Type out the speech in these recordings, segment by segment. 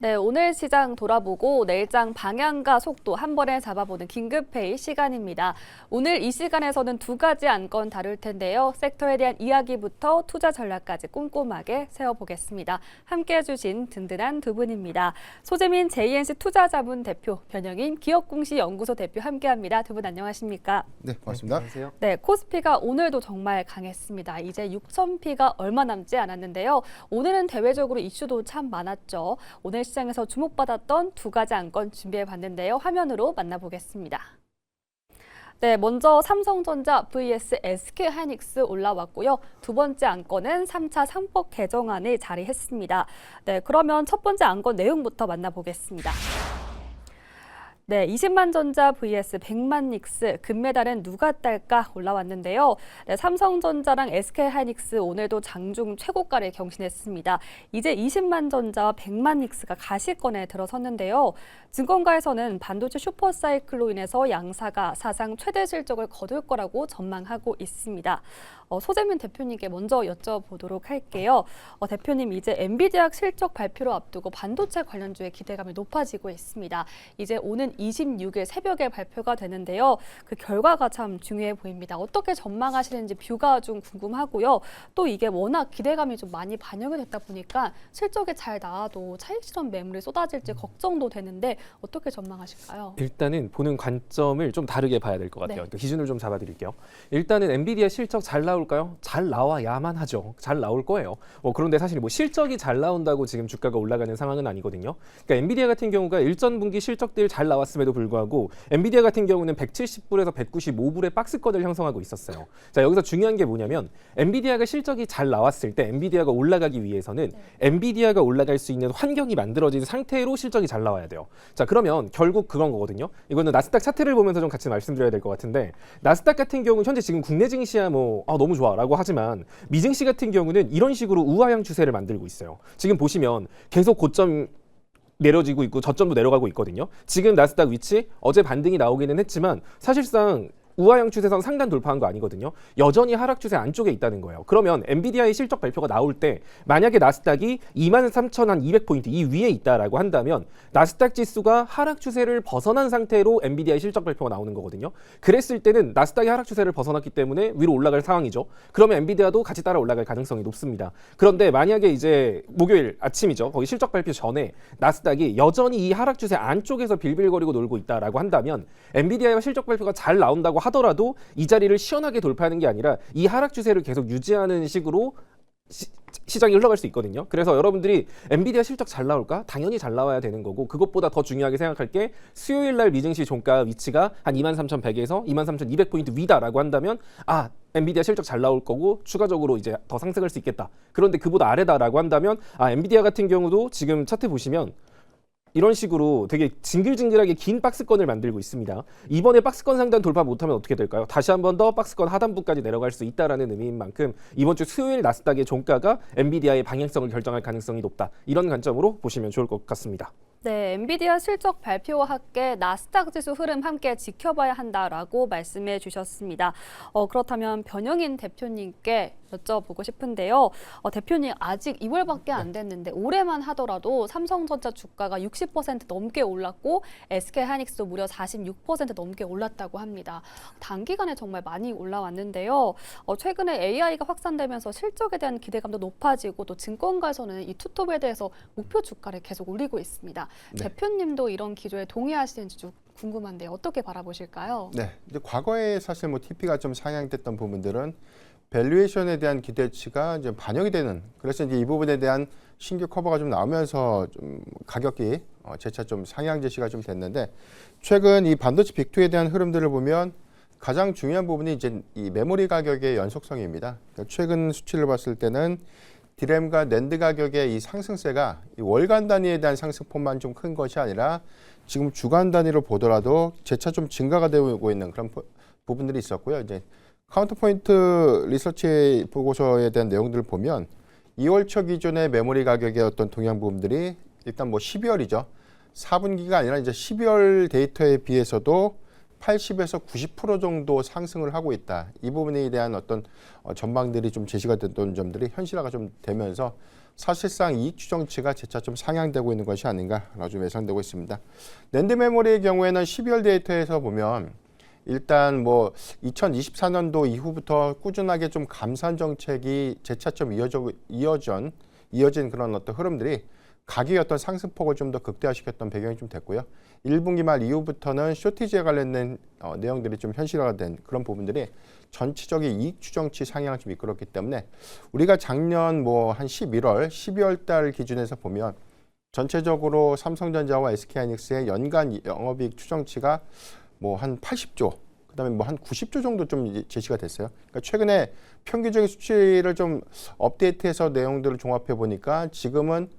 네, 오늘 시장 돌아보고 내일장 방향과 속도 한 번에 잡아보는 긴급회의 시간입니다. 오늘 이 시간에서는 두 가지 안건 다룰 텐데요. 섹터에 대한 이야기부터 투자 전략까지 꼼꼼하게 세워보겠습니다. 함께해 주신 든든한 두 분입니다. 소재민 JNC 투자자문 대표, 변영인 기업공시연구소 대표 함께합니다. 두 분 안녕하십니까? 네, 고맙습니다. 안녕하세요. 네, 코스피가 오늘도 정말 강했습니다. 이제 6,000피가 얼마 남지 않았는데요. 오늘은 대외적으로 이슈도 참 많았죠. 오늘 시장에서 주목받았던 두 가지 안건 준비해봤는데요. 화면으로 만나보겠습니다. 네, 먼저 삼성전자 vs SK하이닉스 올라왔고요. 두 번째 안건은 3차 상법 개정안을 발의했습니다. 네, 그러면 첫 번째 안건 내용부터 만나보겠습니다. 네, 20만 전자 vs 100만 닉스, 금메달은 누가 딸까 올라왔는데요. 네, 삼성전자랑 SK하이닉스 오늘도 장중 최고가를 경신했습니다. 이제 20만 전자와 100만 닉스가 가시권에 들어섰는데요. 증권가에서는 반도체 슈퍼사이클로 인해서 양사가 사상 최대 실적을 거둘 거라고 전망하고 있습니다. 소재민 대표님께 먼저 여쭤보도록 할게요. 대표님, 이제 엔비디아 실적 발표를 앞두고 반도체 관련주의 기대감이 높아지고 있습니다. 이제 오는 26일 새벽에 발표가 되는데요. 그 결과가 참 중요해 보입니다. 어떻게 전망하시는지 뷰가 좀 궁금하고요. 또 이게 워낙 기대감이 좀 많이 반영이 됐다 보니까 실적이 잘 나와도 차익 실현 매물이 쏟아질지 걱정도 되는데 어떻게 전망하실까요? 일단은 보는 관점을 좀 다르게 봐야 될 것 같아요. 네. 그러니까 기준을 좀 잡아드릴게요. 일단은 엔비디아 실적 잘 나올까요? 잘 나와야만 하죠. 잘 나올 거예요. 그런데 사실 뭐 실적이 잘 나온다고 지금 주가가 올라가는 상황은 아니거든요. 그러니까 엔비디아 같은 경우가 일전 분기 실적들 잘 나왔음에도 불구하고 엔비디아 같은 경우는 170불에서 195불의 박스권을 형성하고 있었어요. 자, 여기서 중요한 게 뭐냐면 엔비디아가 실적이 잘 나왔을 때 엔비디아가 올라가기 위해서는 엔비디아가 올라갈 수 있는 환경이 만들어진 상태로 실적이 잘 나와야 돼요. 자, 그러면 결국 그런 거거든요. 이거는 나스닥 차트를 보면서 좀 같이 말씀드려야 될 것 같은데, 나스닥 같은 경우 현재 지금 국내 증시야 너무 좋아라고 하지만 미증시 같은 경우는 이런 식으로 우하향 추세를 만들고 있어요. 지금 보시면 계속 고점 내려지고 있고 저점도 내려가고 있거든요. 지금 나스닥 위치 어제 반등이 나오기는 했지만 사실상 우하향 추세선 상단 돌파한 거 아니거든요. 여전히 하락 추세 안쪽에 있다는 거예요. 그러면 엔비디아의 실적 발표가 나올 때 만약에 나스닥이 23,200포인트 이 위에 있다라고 한다면 나스닥 지수가 하락 추세를 벗어난 상태로 엔비디아의 실적 발표가 나오는 거거든요. 그랬을 때는 나스닥이 하락 추세를 벗어났기 때문에 위로 올라갈 상황이죠. 그러면 엔비디아도 같이 따라 올라갈 가능성이 높습니다. 그런데 만약에 이제 목요일 아침이죠. 거기 실적 발표 전에 나스닥이 여전히 이 하락 추세 안쪽에서 빌빌거리고 놀고 있다라고 한다면 엔비디아의 실적 발표가 잘 나온다고 하더라도 이 자리를 시원하게 돌파하는 게 아니라 이 하락 추세를 계속 유지하는 식으로 시장이 흘러갈 수 있거든요. 그래서 여러분들이 엔비디아 실적 잘 나올까? 당연히 잘 나와야 되는 거고, 그것보다 더 중요하게 생각할 게 수요일 날 미증시 종가 위치가 한 23,100에서 23,200포인트 위다라고 한다면 엔비디아 실적 잘 나올 거고 추가적으로 이제 더 상승할 수 있겠다. 그런데 그보다 아래다라고 한다면 엔비디아 같은 경우도 지금 차트 보시면 이런 식으로 되게 징글징글하게 긴 박스권을 만들고 있습니다. 이번에 박스권 상단 돌파 못하면 어떻게 될까요? 다시 한 번 더 박스권 하단부까지 내려갈 수 있다라는 의미인 만큼 이번 주 수요일 나스닥의 종가가 엔비디아의 방향성을 결정할 가능성이 높다. 이런 관점으로 보시면 좋을 것 같습니다. 네, 엔비디아 실적 발표와 함께 나스닥 지수 흐름 함께 지켜봐야 한다라고 말씀해 주셨습니다. 그렇다면 변영인 대표님께 여쭤보고 싶은데요. 대표님, 아직 2월밖에 안 됐는데 올해만 하더라도 삼성전자 주가가 60% 넘게 올랐고 SK하이닉스도 무려 46% 넘게 올랐다고 합니다. 단기간에 정말 많이 올라왔는데요. 최근에 AI가 확산되면서 실적에 대한 기대감도 높아지고 또 증권가에서는 이 투톱에 대해서 목표 주가를 계속 올리고 있습니다. 네. 대표님도 이런 기조에 동의하시는지 좀 궁금한데 어떻게 바라보실까요? 네, 이제 과거에 사실 TP가 좀 상향됐던 부분들은 밸류에이션에 대한 기대치가 이제 반영이 되는, 그래서 이제 이 부분에 대한 신규 커버가 좀 나오면서 좀 가격이 재차 좀 상향 제시가 좀 됐는데, 최근 이 반도체 빅2에 대한 흐름들을 보면 가장 중요한 부분이 이제 이 메모리 가격의 연속성입니다. 그러니까 최근 수치를 봤을 때는 디램과 낸드 가격의 이 상승세가 이 월간 단위에 대한 상승폭만 좀 큰 것이 아니라 지금 주간 단위로 보더라도 재차 좀 증가가 되고 있는 그런 부분들이 있었고요. 이제 카운터포인트 리서치 보고서에 대한 내용들을 보면 2월 초 기준의 메모리 가격의 어떤 동향 부분들이 일단 12월이죠. 4분기가 아니라 이제 12월 데이터에 비해서도 80에서 90% 정도 상승을 하고 있다. 이 부분에 대한 어떤 전망들이 좀 제시가 됐던 점들이 현실화가 좀 되면서 사실상 이익 추정치가 재차 좀 상향되고 있는 것이 아닌가라고 좀 예상되고 있습니다. 낸드 메모리의 경우에는 12월 데이터에서 보면 일단 뭐 2024년도 이후부터 꾸준하게 좀 감산 정책이 재차 좀 이어진 그런 어떤 흐름들이 가격의 어떤 상승폭을 좀 더 극대화시켰던 배경이 좀 됐고요. 1분기 말 이후부터는 쇼티지에 관련된 내용들이 좀 현실화된 그런 부분들이 전체적인 이익 추정치 상향을 좀 이끌었기 때문에 우리가 작년 뭐 한 11월, 12월 달 기준에서 보면 전체적으로 삼성전자와 SK하이닉스의 연간 영업이익 추정치가 뭐 한 80조, 그다음에 뭐 한 90조 정도 좀 제시가 됐어요. 그러니까 최근에 평균적인 수치를 좀 업데이트해서 내용들을 종합해 보니까 지금은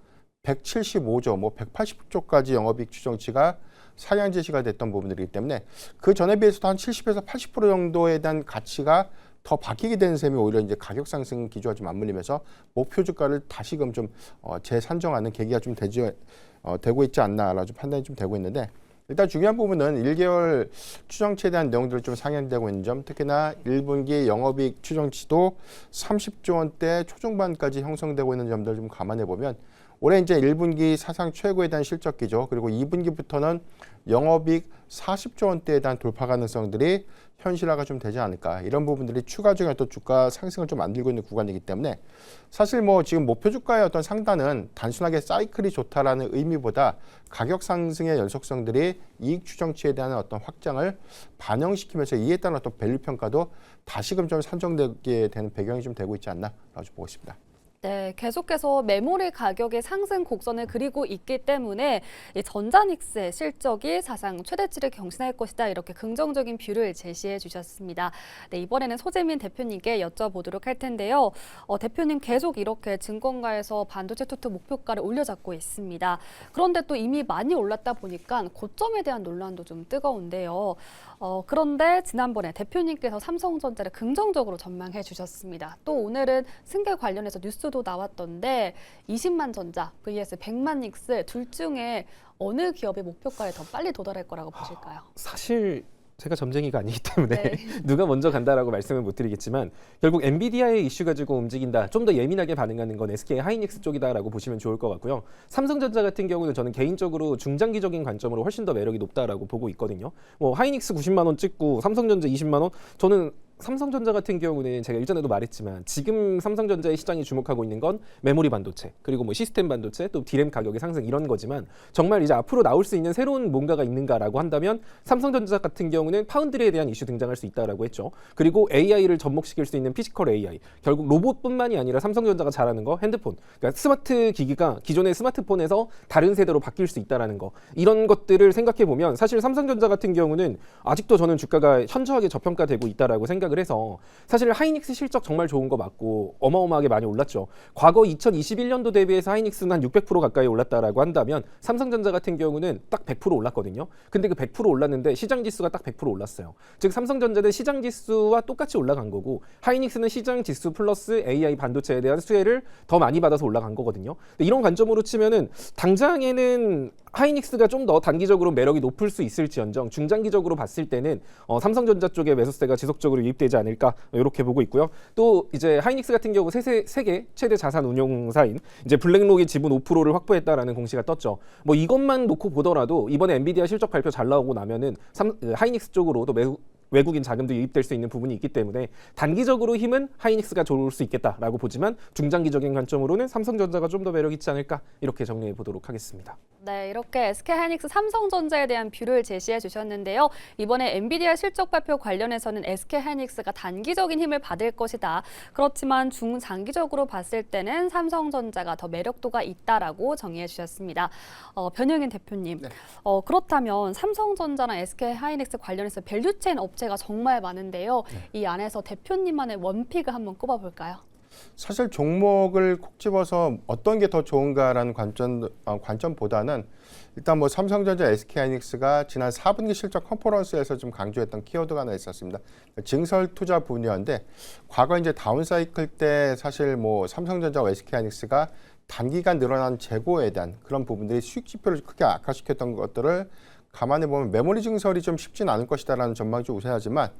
175조, 뭐 180조까지 영업이익 추정치가 상향 제시가 됐던 부분들이기 때문에 그 전에 비해서도 한 70에서 80% 정도에 대한 가치가 더 바뀌게 되는 셈이 오히려 이제 가격 상승 기조와 좀 맞물리면서 목표 주가를 다시금 좀 재산정하는 계기가 좀 되고 있지 않나라고 좀 판단이 좀 되고 있는데, 일단 중요한 부분은 1개월 추정치에 대한 내용들을 좀 상향되고 있는 점, 특히나 1분기 영업이익 추정치도 30조 원대 초중반까지 형성되고 있는 점들을 좀 감안해 보면 올해 이제 1분기 사상 최고에 대한 실적 기조, 그리고 2분기부터는 영업이익 40조 원대에 대한 돌파 가능성들이 현실화가 좀 되지 않을까, 이런 부분들이 추가적인 어떤 주가 상승을 좀 만들고 있는 구간이기 때문에 사실 뭐 지금 목표 주가의 어떤 상단은 단순하게 사이클이 좋다라는 의미보다 가격 상승의 연속성들이 이익 추정치에 대한 어떤 확장을 반영시키면서 이에 따른 어떤 밸류 평가도 다시금 좀 산정되게 되는 배경이 좀 되고 있지 않나라고 보고 있습니다. 네, 계속해서 메모리 가격의 상승 곡선을 그리고 있기 때문에 이 전자닉스의 실적이 사상 최대치를 경신할 것이다, 이렇게 긍정적인 뷰를 제시해 주셨습니다. 네, 이번에는 소재민 대표님께 여쭤보도록 할 텐데요. 대표님, 계속 이렇게 증권가에서 반도체 투투 목표가를 올려잡고 있습니다. 그런데 또 이미 많이 올랐다 보니까 고점에 대한 논란도 좀 뜨거운데요. 그런데 지난번에 대표님께서 삼성전자를 긍정적으로 전망해 주셨습니다. 또 오늘은 승계 관련해서 뉴스도 나왔던데 20만 전자 vs 100만 닉스 둘 중에 어느 기업의 목표가에 더 빨리 도달할 거라고 보실까요? 사실 제가 점쟁이가 아니기 때문에 네. 누가 먼저 간다라고 말씀을 못 드리겠지만, 결국 엔비디아의 이슈 가지고 움직인다, 좀 더 예민하게 반응하는 건 SK 하이닉스 쪽이다라고 보시면 좋을 것 같고요. 삼성전자 같은 경우는 저는 개인적으로 중장기적인 관점으로 훨씬 더 매력이 높다라고 보고 있거든요. 뭐 하이닉스 90만 원 찍고 삼성전자 20만 원, 저는 삼성전자 같은 경우는 제가 일전에도 말했지만 지금 삼성전자의 시장이 주목하고 있는 건 메모리 반도체, 그리고 뭐 시스템 반도체, 또 디램 가격의 상승, 이런 거지만 정말 이제 앞으로 나올 수 있는 새로운 뭔가가 있는가라고 한다면 삼성전자 같은 경우는 파운드리에 대한 이슈 등장할 수 있다라고 했죠. 그리고 AI를 접목시킬 수 있는 피지컬 AI, 결국 로봇뿐만이 아니라 삼성전자가 잘하는 거 핸드폰, 그러니까 스마트 기기가 기존의 스마트폰에서 다른 세대로 바뀔 수 있다라는 거, 이런 것들을 생각해 보면 사실 삼성전자 같은 경우는 아직도 저는 주가가 현저하게 저평가되고 있다라고 생각을 해서, 사실 하이닉스 실적 정말 좋은 거 맞고 어마어마하게 많이 올랐죠. 과거 2021년도 대비해서 하이닉스는 한 600% 가까이 올랐다라고 한다면 삼성전자 같은 경우는 딱 100% 올랐거든요. 근데 그 100% 올랐는데 시장 지수가 딱 100% 올랐어요. 즉 삼성전자는 시장 지수와 똑같이 올라간 거고, 하이닉스는 시장 지수 플러스 AI 반도체에 대한 수혜를 더 많이 받아서 올라간 거거든요. 근데 이런 관점으로 치면은 당장에는 하이닉스가 좀 더 단기적으로 매력이 높을 수 있을지언정 중장기적으로 봤을 때는 삼성전자 쪽에 매수세가 지속적으로 유입되지 않을까, 이렇게 보고 있고요. 또 이제 하이닉스 같은 경우 세계 최대 자산 운용사인 이제 블랙록이 지분 5%를 확보했다라는 공시가 떴죠. 뭐 이것만 놓고 보더라도 이번에 엔비디아 실적 발표 잘 나오고 나면은 하이닉스 쪽으로 또 외국인 자금도 유입될 수 있는 부분이 있기 때문에 단기적으로 힘은 하이닉스가 좋을 수 있겠다라고 보지만 중장기적인 관점으로는 삼성전자가 좀 더 매력 있지 않을까, 이렇게 정리해 보도록 하겠습니다. 네, 이렇게 SK하이닉스 삼성전자에 대한 뷰를 제시해 주셨는데요. 이번에 엔비디아 실적 발표 관련해서는 SK하이닉스가 단기적인 힘을 받을 것이다. 그렇지만 중장기적으로 봤을 때는 삼성전자가 더 매력도가 있다라고 정의해 주셨습니다. 변영인 대표님, 네. 그렇다면 삼성전자랑 SK하이닉스 관련해서 밸류체인 업체가 정말 많은데요. 이 안에서 대표님만의 원픽을 한번 꼽아볼까요? 사실 종목을 콕 집어서 어떤 게 더 좋은가라는 관점보다는 일단 뭐 삼성전자, SK하이닉스가 지난 4분기 실적 컨퍼런스에서 좀 강조했던 키워드가 하나 있었습니다. 증설 투자 분야인데, 과거 이제 다운 사이클 때 사실 뭐 삼성전자와 SK하이닉스가 단기간 늘어난 재고에 대한 그런 부분들이 수익 지표를 크게 악화시켰던 것들을 감안해 보면 메모리 증설이 좀 쉽진 않을 것이다라는 전망이 좀 우세하지만,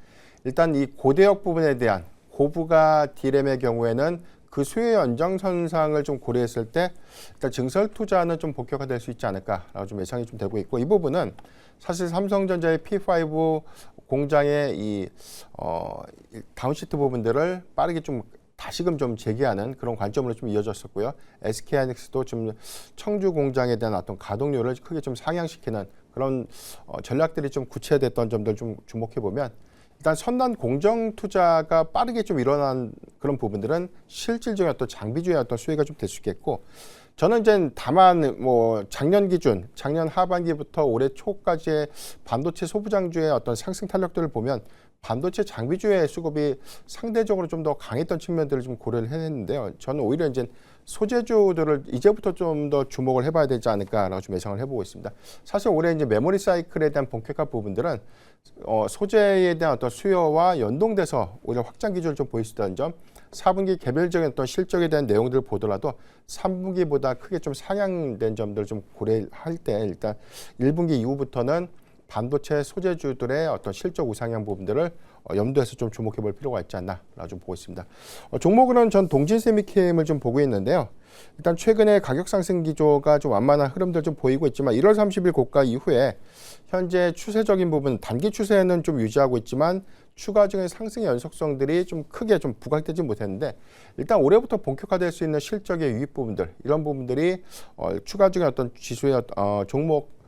일단 이 고대역 부분에 대한 고부가 디램의 경우에는 그 수요 연장선상을 좀 고려했을 때 일단 증설 투자는 좀 본격화될 수 있지 않을까라고 좀 예상이 좀 되고 있고, 이 부분은 사실 삼성전자의 P5 공장의 이 다운시트 부분들을 빠르게 좀 다시금 좀 재개하는 그런 관점으로 좀 이어졌었고요. SK하이닉스도 좀 청주 공장에 대한 어떤 가동률을 크게 좀 상향시키는 그런 전략들이 좀 구체됐던 점들 좀 주목해 보면, 일단 선단 공정 투자가 빠르게 좀 일어난 그런 부분들은 실질적인 어떤 장비주의 어떤 수혜가 좀 될 수 있겠고, 저는 이제 다만 뭐 작년 기준, 작년 하반기부터 올해 초까지의 반도체 소부장주의 어떤 상승 탄력들을 보면 반도체 장비주의 수급이 상대적으로 좀 더 강했던 측면들을 좀 고려를 했는데요. 저는 오히려 이제 소재주들을 이제부터 좀 더 주목을 해봐야 되지 않을까라고 좀 예상을 해보고 있습니다. 사실 올해 이제 메모리 사이클에 대한 본격화 부분들은 소재에 대한 어떤 수요와 연동돼서 오히려 확장 기조를 좀 보였었던 점, 4분기 개별적인 어떤 실적에 대한 내용들을 보더라도 3분기보다 크게 좀 상향된 점들을 좀 고려할 때 일단 1분기 이후부터는 반도체 소재주들의 어떤 실적 우상향 부분들을 염두에서 좀 주목해 볼 필요가 있지 않나라고 좀 보고 있습니다. 종목으로는 전 동진세미캠을 좀 보고 있는데요. 일단 최근에 가격 상승 기조가 좀 완만한 흐름들 좀 보이고 있지만 1월 30일 고가 이후에 현재 추세적인 부분, 단기 추세는 좀 유지하고 있지만 추가적인 상승의 연속성들이 좀 크게 좀 부각되지 못했는데, 일단 올해부터 본격화될 수 있는 실적의 유입 부분들, 이런 부분들이 추가적인 어떤 지수의 종목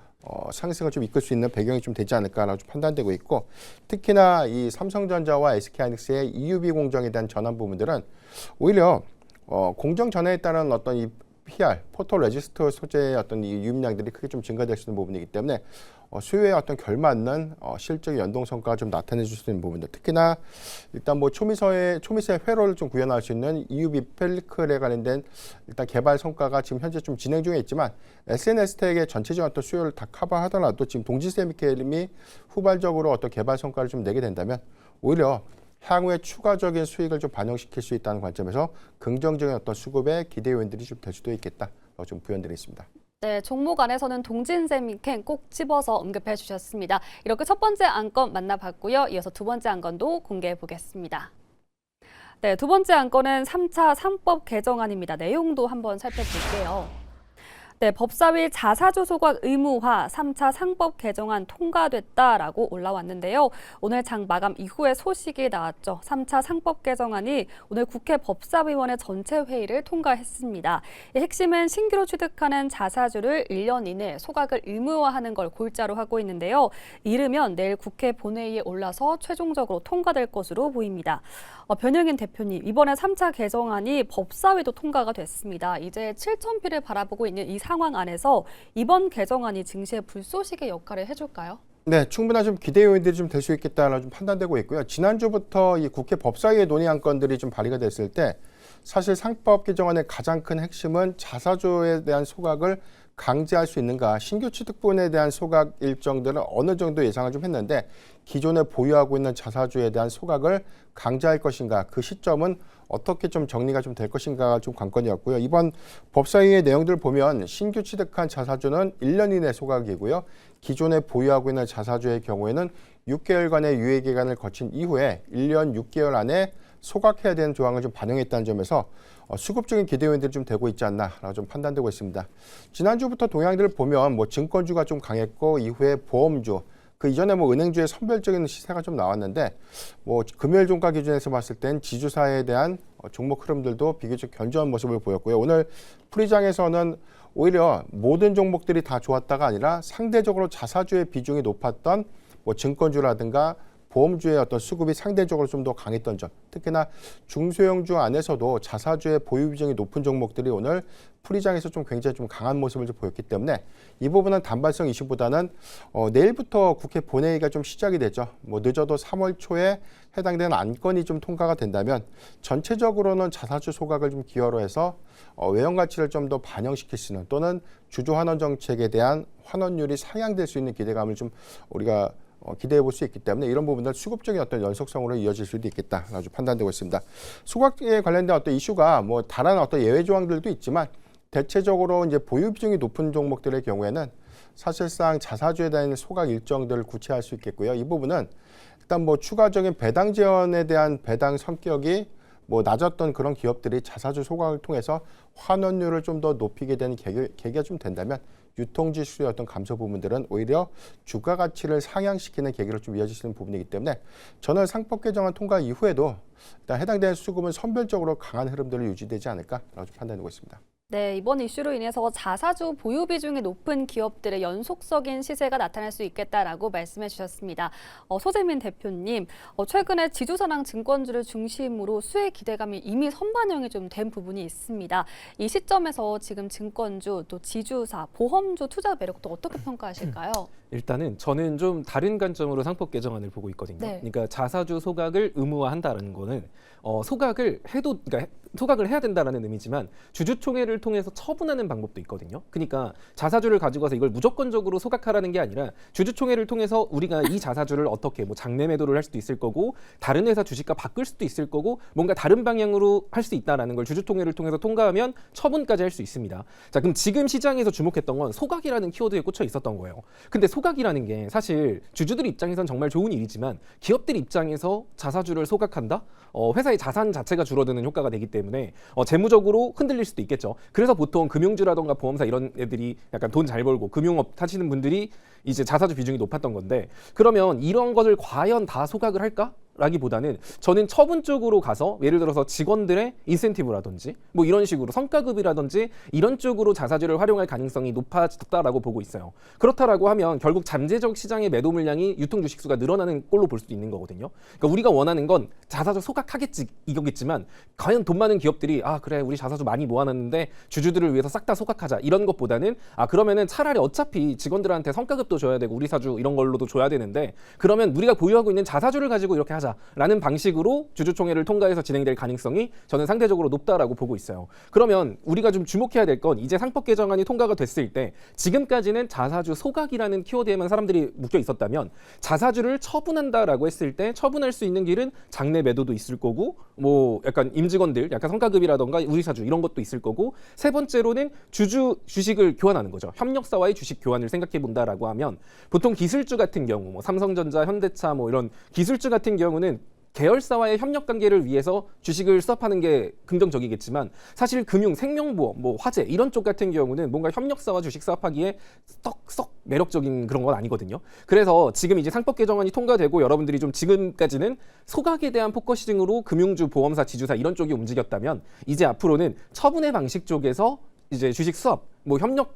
상승을 좀 이끌 수 있는 배경이 좀 되지 않을까라고 좀 판단되고 있고, 특히나 이 삼성전자와 SK하이닉스의 EUV 공정에 대한 전환 부분들은 오히려 공정 전환에 따른 어떤 이 PR, 포토 레지스터 소재의 어떤 이 유입량들이 크게 좀 증가될 수 있는 부분이기 때문에 수요에 어떤 결맞는 실적의 연동 성과가 좀 나타내 줄 수 있는 부분들, 특히나 일단 뭐 초미세의 회로를 좀 구현할 수 있는 EUV 펠리클에 관련된 일단 개발 성과가 지금 현재 좀 진행 중에 있지만, SNS텍의 전체적인 어떤 수요를 다 커버하더라도 지금 동지세미캠이 후발적으로 어떤 개발 성과를 좀 내게 된다면 오히려 향후에 추가적인 수익을 좀 반영시킬 수 있다는 관점에서 긍정적인 어떤 수급의 기대 요인들이 좀 될 수도 있겠다라고 좀 부연드리겠습니다. 네, 종목 안에서는 동진세미캠 꼭 집어서 언급해 주셨습니다. 이렇게 첫 번째 안건 만나봤고요. 이어서 두 번째 안건도 공개해 보겠습니다. 네, 두 번째 안건은 3차 상법 개정안입니다. 내용도 한번 살펴볼게요. 네, 법사위 자사주 소각 의무화 3차 상법 개정안 통과됐다라고 올라왔는데요. 오늘 장 마감 이후에 소식이 나왔죠. 3차 상법 개정안이 오늘 국회 법사위원회 전체 회의를 통과했습니다. 이 핵심은 신규로 취득하는 자사주를 1년 이내 소각을 의무화하는 걸 골자로 하고 있는데요. 이르면 내일 국회 본회의에 올라서 최종적으로 통과될 것으로 보입니다. 변영인 대표님, 이번에 3차 개정안이 법사위도 통과가 됐습니다. 이제 7,000피를 바라보고 있는 이 상황 안에서 이번 개정안이 증시의 불쏘시개 역할을 해줄까요? 네, 충분한 좀 기대 요인들이 좀 될 수 있겠다라고 좀 판단되고 있고요. 지난주부터 이 국회 법사위의 논의 안건들이 좀 발의가 됐을 때 사실 상법 개정안의 가장 큰 핵심은 자사주에 대한 소각을 강제할 수 있는가, 신규 취득분에 대한 소각 일정들은 어느 정도 예상을 좀 했는데 기존에 보유하고 있는 자사주에 대한 소각을 강제할 것인가, 그 시점은 어떻게 좀 정리가 좀 될 것인가가 좀 관건이었고요. 이번 법사위의 내용들을 보면 신규 취득한 자사주는 1년 이내 소각이고요. 기존에 보유하고 있는 자사주의 경우에는 6개월간의 유예 기간을 거친 이후에 1년 6개월 안에 소각해야 되는 조항을 좀 반영했다는 점에서 수급적인 기대 요인들이 좀 되고 있지 않나라고 좀 판단되고 있습니다. 지난주부터 동향들을 보면 뭐 증권주가 좀 강했고 이후에 보험주, 그 이전에 뭐 은행주의 선별적인 시세가 좀 나왔는데 뭐 금요일 종가 기준에서 봤을 땐 지주사에 대한 종목 흐름들도 비교적 견조한 모습을 보였고요. 오늘 풀이장에서는 오히려 모든 종목들이 다 좋았다가 아니라 상대적으로 자사주의 비중이 높았던 뭐 증권주라든가 보험주의 어떤 수급이 상대적으로 좀 더 강했던 점, 특히나 중소형주 안에서도 자사주의 보유 비중이 높은 종목들이 오늘 풀이장에서 좀 굉장히 좀 강한 모습을 좀 보였기 때문에 이 부분은 단발성 이슈보다는 내일부터 국회 본회의가 좀 시작이 되죠. 뭐 늦어도 3월 초에 해당되는 안건이 좀 통과가 된다면 전체적으로는 자사주 소각을 좀 기여로 해서 외형 가치를 좀 더 반영시킬 수 있는, 또는 주주 환원 정책에 대한 환원율이 상향될 수 있는 기대감을 좀 우리가 기대해 볼 수 있기 때문에 이런 부분들 수급적인 어떤 연속성으로 이어질 수도 있겠다라고 판단되고 있습니다. 소각에 관련된 어떤 이슈가 뭐 다른 어떤 예외 조항들도 있지만 대체적으로 이제 보유 비중이 높은 종목들의 경우에는 사실상 자사주에 대한 소각 일정들을 구체할 수 있겠고요. 이 부분은 일단 뭐 추가적인 배당 지원에 대한 배당 성격이 뭐 낮았던 그런 기업들이 자사주 소각을 통해서 환원율을 좀 더 높이게 되는 계기가 좀 된다면 유통지수의 어떤 감소 부분들은 오히려 주가 가치를 상향시키는 계기로 좀 이어질 수 있는 부분이기 때문에 저는 상법 개정안 통과 이후에도 일단 해당되는 수급은 선별적으로 강한 흐름들을 유지되지 않을까라고 좀 판단하고 있습니다. 네, 이번 이슈로 인해서 자사주 보유 비중이 높은 기업들의 연속적인 시세가 나타날 수 있겠다라고 말씀해 주셨습니다. 소재민 대표님, 최근에 지주사랑 증권주를 중심으로 수혜 기대감이 이미 선반영이 좀 된 부분이 있습니다. 이 시점에서 지금 증권주, 또 지주사, 보험주 투자 매력도 어떻게 평가하실까요? 일단은 저는 좀 다른 관점으로 상법 개정안을 보고 있거든요. 네. 그러니까 자사주 소각을 의무화한다는 거는 소각을 해도 그러니까 소각을 해야 된다라는 의미지만 주주총회를 통해서 처분하는 방법도 있거든요. 그러니까 자사주를 가지고 와서 이걸 무조건적으로 소각하라는 게 아니라 주주총회를 통해서 우리가 이 자사주를 어떻게 뭐 장내 매도를 할 수도 있을 거고 다른 회사 주식과 바꿀 수도 있을 거고 뭔가 다른 방향으로 할 수 있다라는 걸 주주총회를 통해서 통과하면 처분까지 할 수 있습니다. 자, 그럼 지금 시장에서 주목했던 건 소각이라는 키워드에 꽂혀 있었던 거예요. 근데 소각이라는 게 사실 주주들 입장에선 정말 좋은 일이지만 기업들 입장에서 자사주를 소각한다? 회사의 자산 자체가 줄어드는 효과가 되기 때문에 재무적으로 흔들릴 수도 있겠죠. 그래서 보통 금융주라던가 보험사 이런 애들이 약간 돈 잘 벌고 금융업 하시는 분들이 이제 자사주 비중이 높았던 건데 그러면 이런 것을 과연 다 소각을 할까? 라기보다는 저는 처분 쪽으로 가서 예를 들어서 직원들의 인센티브라든지 뭐 이런 식으로 성과급이라든지 이런 쪽으로 자사주를 활용할 가능성이 높아졌다라고 보고 있어요. 그렇다라고 하면 결국 잠재적 시장의 매도 물량이 유통 주식 수가 늘어나는 꼴로 볼 수도 있는 거거든요. 그러니까 우리가 원하는 건 자사주 소각하겠지 이거겠지만 과연 돈 많은 기업들이 그래 우리 자사주 많이 모아놨는데 주주들을 위해서 싹 다 소각하자 이런 것보다는 그러면은 차라리 어차피 직원들한테 성과급도 줘야 되고 우리 사주 이런 걸로도 줘야 되는데 그러면 우리가 보유하고 있는 자사주를 가지고 이렇게 하자라는 방식으로 주주총회를 통과해서 진행될 가능성이 저는 상대적으로 높다라고 보고 있어요. 그러면 우리가 좀 주목해야 될 건 이제 상법 개정안이 통과가 됐을 때 지금까지는 자사주 소각이라는 키워드에만 사람들이 묶여 있었다면 자사주를 처분한다라고 했을 때 처분할 수 있는 길은 장내 매도도 있을 거고 뭐 약간 임직원들 약간 성과급이라던가 우리 사주 이런 것도 있을 거고 세 번째로는 주식을 교환하는 거죠. 협력사와의 주식 교환을 생각해 본다라고 하면 보통 기술주 같은 경우 뭐 삼성전자, 현대차 뭐 이런 기술주 같은 경우는 계열사와의 협력 관계를 위해서 주식을 수합하는 게 긍정적이겠지만 사실 금융, 생명보험, 뭐 화재 이런 쪽 같은 경우는 뭔가 협력사와 주식 수합하기에 썩 매력적인 그런 건 아니거든요. 그래서 지금 이제 상법 개정안이 통과되고 여러분들이 좀 지금까지는 소각에 대한 포커싱으로 금융주, 보험사, 지주사 이런 쪽이 움직였다면 이제 앞으로는 처분의 방식 쪽에서 이제 주식 수합, 뭐 협력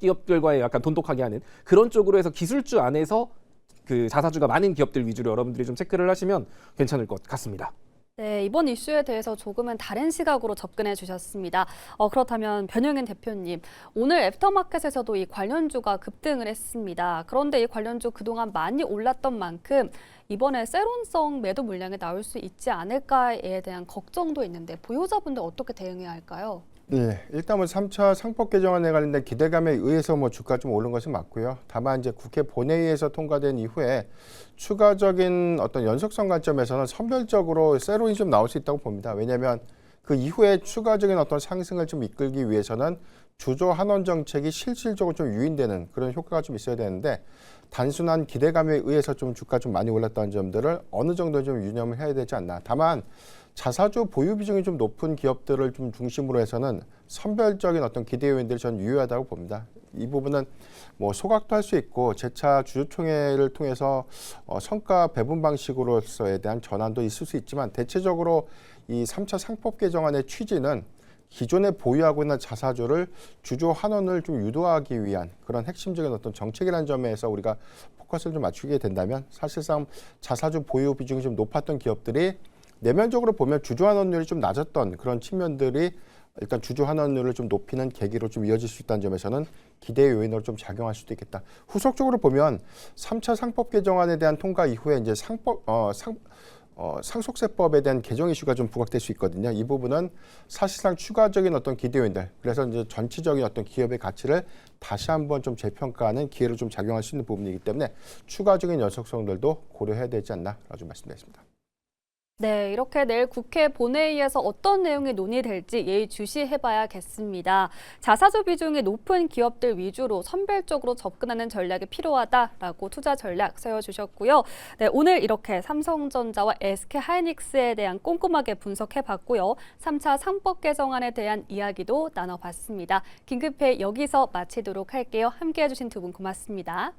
기업들과의 약간 돈독하게 하는 그런 쪽으로 해서 기술주 안에서 그 자사주가 많은 기업들 위주로 여러분들이 좀 체크를 하시면 괜찮을 것 같습니다. 네, 이번 이슈에 대해서 조금은 다른 시각으로 접근해 주셨습니다. 그렇다면 변영인 대표님, 오늘 애프터마켓에서도 이 관련주가 급등을 했습니다. 그런데 이 관련주 그동안 많이 올랐던 만큼 이번에 세론성 매도 물량이 나올 수 있지 않을까에 대한 걱정도 있는데 보유자분들 어떻게 대응해야 할까요? 네, 일단 뭐 3차 상법 개정안에 관련된 기대감에 의해서 뭐 주가 좀 오른 것은 맞고요. 다만 이제 국회 본회의에서 통과된 이후에 추가적인 어떤 연속성 관점에서는 선별적으로 세론이 좀 나올 수 있다고 봅니다. 왜냐하면 그 이후에 추가적인 어떤 상승을 좀 이끌기 위해서는 주조 환원 정책이 실질적으로 좀 유인되는 그런 효과가 좀 있어야 되는데 단순한 기대감에 의해서 좀 주가 좀 많이 올랐다는 점들을 어느 정도 좀 유념을 해야 되지 않나. 다만 자사주 보유 비중이 좀 높은 기업들을 좀 중심으로 해서는 선별적인 어떤 기대 요인들이 전 유효하다고 봅니다. 이 부분은 뭐 소각도 할 수 있고 재차 주주총회를 통해서 성과 배분 방식으로서에 대한 전환도 있을 수 있지만 대체적으로 이 3차 상법 개정안의 취지는 기존에 보유하고 있는 자사주를 주주 환원을 좀 유도하기 위한 그런 핵심적인 어떤 정책이라는 점에서 우리가 포커스를 좀 맞추게 된다면 사실상 자사주 보유 비중이 좀 높았던 기업들이 내면적으로 보면 주주 환원율이 좀 낮았던 그런 측면들이 일단 주주 환원율을 좀 높이는 계기로 좀 이어질 수 있다는 점에서는 기대 요인으로 좀 작용할 수도 있겠다. 후속적으로 보면 3차 상법 개정안에 대한 통과 이후에 이제 상속세법에 대한 개정 이슈가 좀 부각될 수 있거든요. 이 부분은 사실상 추가적인 어떤 기대 요인들, 그래서 이제 전체적인 어떤 기업의 가치를 다시 한번 좀 재평가하는 기회로 좀 작용할 수 있는 부분이기 때문에 추가적인 연속성들도 고려해야 되지 않나라고 좀 말씀드리겠습니다. 네, 이렇게 내일 국회 본회의에서 어떤 내용이 논의될지 예의주시해봐야겠습니다. 자사주 비중이 높은 기업들 위주로 선별적으로 접근하는 전략이 필요하다라고 투자 전략 세워주셨고요. 네, 오늘 이렇게 삼성전자와 SK하이닉스에 대한 꼼꼼하게 분석해봤고요. 3차 상법 개정안에 대한 이야기도 나눠봤습니다. 긴급회의 여기서 마치도록 할게요. 함께해 주신 두 분 고맙습니다.